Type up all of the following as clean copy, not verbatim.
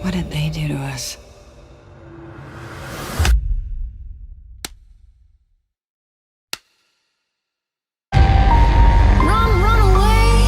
What did they do to us? Run away.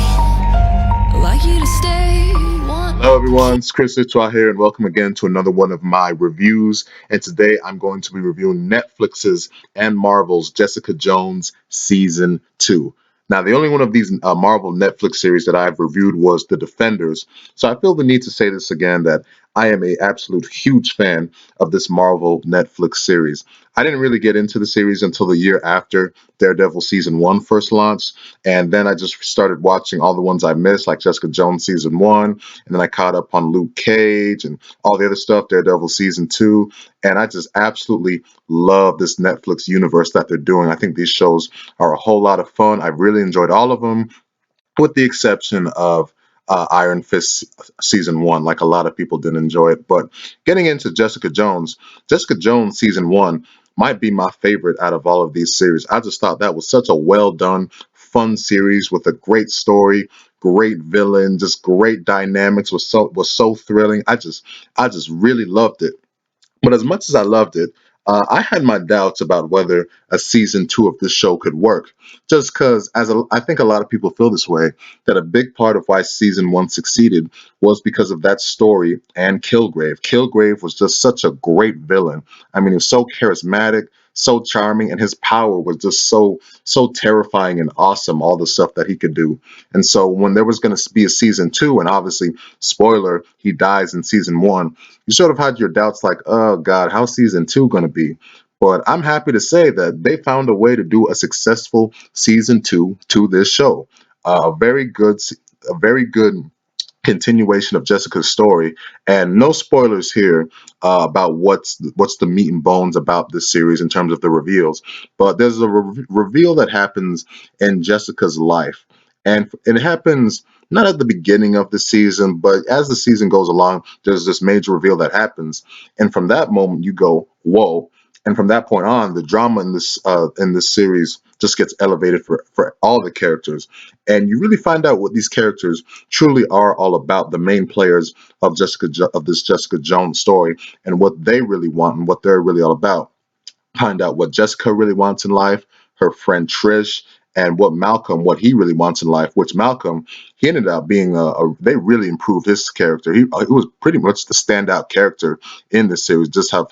Like you to stay. Hello, everyone. It's Chris Itwa here, and welcome again to another one of my reviews. And today I'm going to be reviewing Netflix's and Marvel's Jessica Jones Season 2. Now, the only one of these Marvel Netflix series that I've reviewed was The Defenders. So I feel the need to say this again that I am a absolute huge fan of this Marvel Netflix series. I didn't really get into the series until the year after Daredevil Season 1 first launched. And then I just started watching all the ones I missed, like Jessica Jones Season 1. And then I caught up on Luke Cage and all the other stuff, Daredevil Season 2. And I just absolutely love this Netflix universe that they're doing. I think these shows are a whole lot of fun. I really enjoyed all of them, with the exception of Iron Fist Season 1. Like a lot of people didn't enjoy it. But getting into Jessica Jones Season 1 might be my favorite out of all of these series. I just thought that was such a well done, fun series with a great story, great villain, just great dynamics, was so thrilling. I just really loved it. But as much as I loved it, I had my doubts about whether a season two of this show could work. Just because, I think a lot of people feel this way, that a big part of why season one succeeded was because of that story and Kilgrave. Kilgrave was just such a great villain. I mean, he was so charismatic, so charming, and his power was just so terrifying and awesome. All the stuff that he could do, and so when there was going to be a season two, and obviously, spoiler, he dies in season one, you sort of had your doubts like, oh God, how's season two going to be? But I'm happy to say that they found a way to do a successful season two to this show. A very good, a very good continuation of Jessica's story, and no spoilers here about what's the meat and bones about this series in terms of the reveals. But there's a reveal that happens in Jessica's life, and it happens not at the beginning of the season, but as the season goes along, there's this major reveal that happens, and from that moment you go, whoa. And from that point on, the drama in this series just gets elevated for all the characters, and you really find out what these characters truly are all about, the main players of of this Jessica Jones story, and what they really want and what they're really all about. Find out what Jessica really wants in life, her friend Trish, and what he really wants in life. Which Malcolm, he ended up being they really improved his character. He was pretty much the standout character in this series. Just how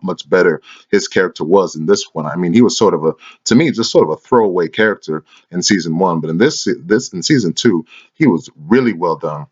much better his character was in this one. I mean, he was sort of to me, just sort of a throwaway character in season one, but in this in season two, he was really well done,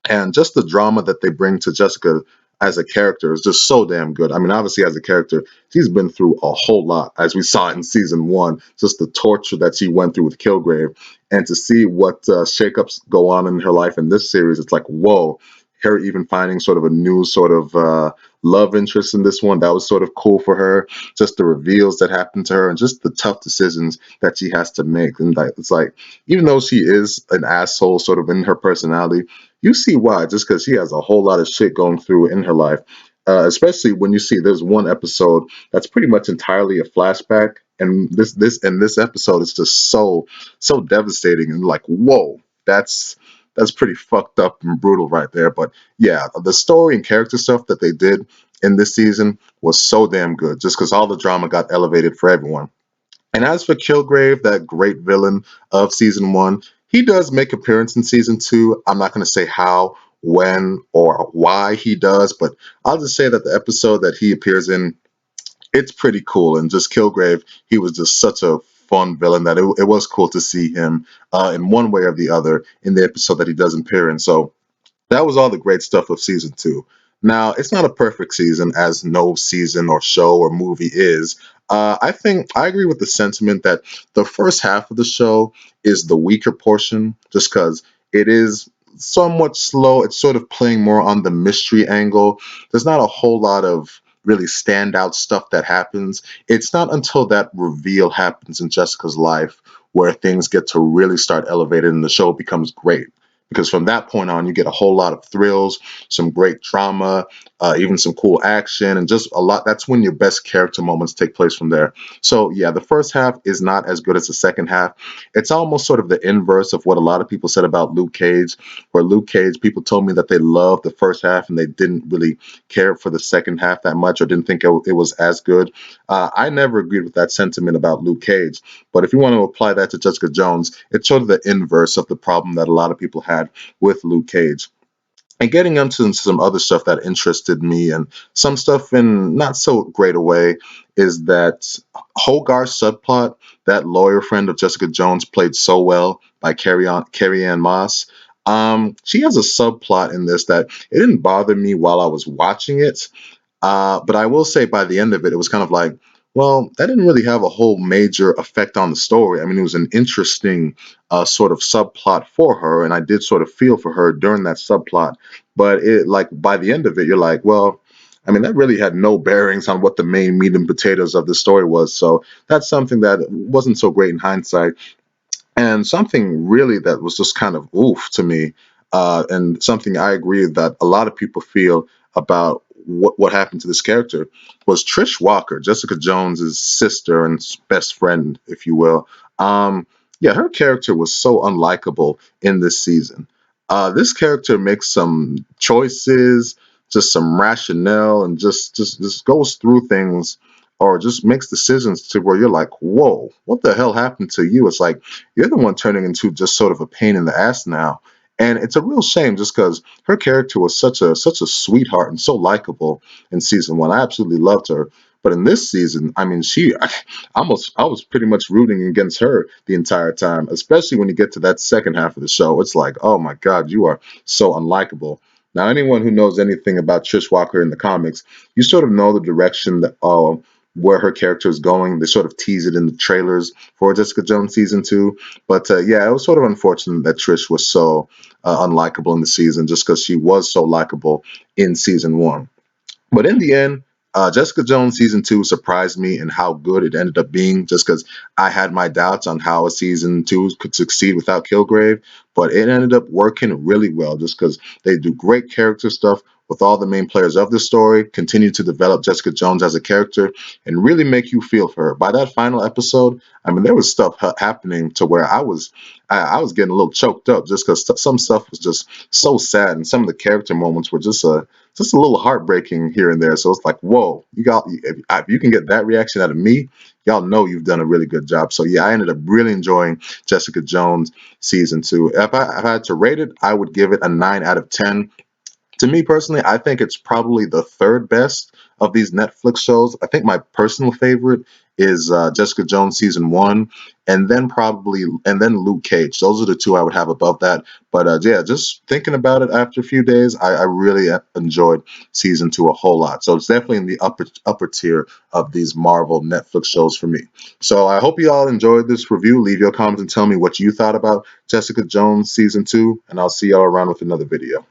and just the drama that they bring to Jessica as a character is just so damn good. I mean, obviously, as a character, she's been through a whole lot, as we saw in season one, just the torture that she went through with Kilgrave, and to see what shakeups go on in her life in this series, it's like, whoa. Her even finding sort of a new sort of love interest in this one, that was sort of cool for her. Just the reveals that happened to her, and just the tough decisions that she has to make. And like, it's like, even though she is an asshole, sort of in her personality, you see why, just because she has a whole lot of shit going through in her life. Especially when you see there's one episode that's pretty much entirely a flashback, and this episode is just so devastating and like, whoa, that's pretty fucked up and brutal right there. But yeah, the story and character stuff that they did in this season was so damn good, just because all the drama got elevated for everyone. And as for Kilgrave, that great villain of season one, he does make appearance in season two. I'm not going to say how, when, or why he does, but I'll just say that the episode that he appears in, it's pretty cool. And just Kilgrave, he was just such a fun villain that it was cool to see him in one way or the other in the episode that he does appear in. So that was all the great stuff of season two. Now, it's not a perfect season, as no season or show or movie is. I think I agree with the sentiment that the first half of the show is the weaker portion, just because it is somewhat slow. It's sort of playing more on the mystery angle. There's not a whole lot of really standout stuff that happens. It's not until that reveal happens in Jessica's life where things get to really start elevating and the show becomes great. because from that point on, you get a whole lot of thrills, some great drama, even some cool action, and just a lot. That's when your best character moments take place from there. So yeah, the first half is not as good as the second half. It's almost sort of the inverse of what a lot of people said about Luke Cage, where Luke Cage, people told me that they loved the first half and they didn't really care for the second half that much or didn't think it was as good. I never agreed with that sentiment about Luke Cage, but if you want to apply that to Jessica Jones, it's sort of the inverse of the problem that a lot of people had with Luke Cage. And getting into some other stuff that interested me and some stuff in not so great a way is that Hogarth subplot, that lawyer friend of Jessica Jones played so well by Carrie Ann Moss. She has a subplot in this that it didn't bother me while I was watching it, but I will say by the end of it, it was kind of like, well, that didn't really have a whole major effect on the story. I mean, it was an interesting sort of subplot for her, and I did sort of feel for her during that subplot. But it, like, by the end of it, you're like, well, I mean, that really had no bearings on what the main meat and potatoes of the story was. So that's something that wasn't so great in hindsight. And something really that was just kind of oof to me, and something I agree that a lot of people feel about what happened to this character was Trish Walker, Jessica Jones's sister and best friend, if you will. Yeah, her character was so unlikable in this season. This character makes some choices, just some rationale, and just goes through things or just makes decisions to where you're like, whoa, what the hell happened to you? It's like you're the one turning into just sort of a pain in the ass now. And it's a real shame just because her character was such a sweetheart and so likable in season one. I absolutely loved her. But in this season, I mean, I was pretty much rooting against her the entire time, especially when you get to that second half of the show. It's like, oh my God, you are so unlikable. Now, anyone who knows anything about Trish Walker in the comics, you sort of know the direction that where her character is going. They sort of tease it in the trailers for Jessica Jones season two. But yeah, it was sort of unfortunate that Trish was so unlikable in the season just because she was so likable in season one. But in the end, Jessica Jones season two surprised me in how good it ended up being. Just because I had my doubts on how a season two could succeed without Kilgrave, but it ended up working really well. Just because they do great character stuff with all the main players of the story, continue to develop Jessica Jones as a character, and really make you feel for her. By that final episode, I mean there was stuff happening to where I was getting a little choked up just because some stuff was just so sad, and some of the character moments were just a little heartbreaking here and there. So it's like, whoa, if you can get that reaction out of me, y'all know you've done a really good job. So yeah, I ended up really enjoying Jessica Jones season two. If I had to rate it, I would give it a 9 out of 10. To me personally, I think it's probably the third best of these Netflix shows. I think my personal favorite is Jessica Jones season one, and then Luke Cage. Those are the two I would have above that. But yeah, just thinking about it after a few days, I really enjoyed season two a whole lot. So it's definitely in the upper tier of these Marvel Netflix shows for me. So I hope you all enjoyed this review. Leave your comments and tell me what you thought about Jessica Jones season two, and I'll see y'all around with another video.